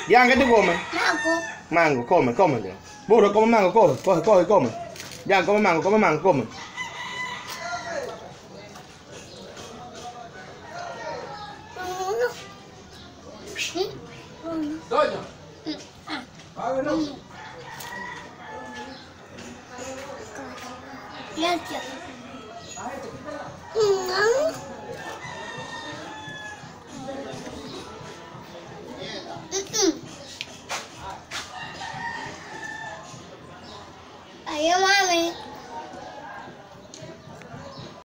Jan, ¿qué tú comes? Mango. Mango, come, cómelo. Burro, come mango, coge, come. Jan, come mango, come. Doña. Vámonos. Gracias.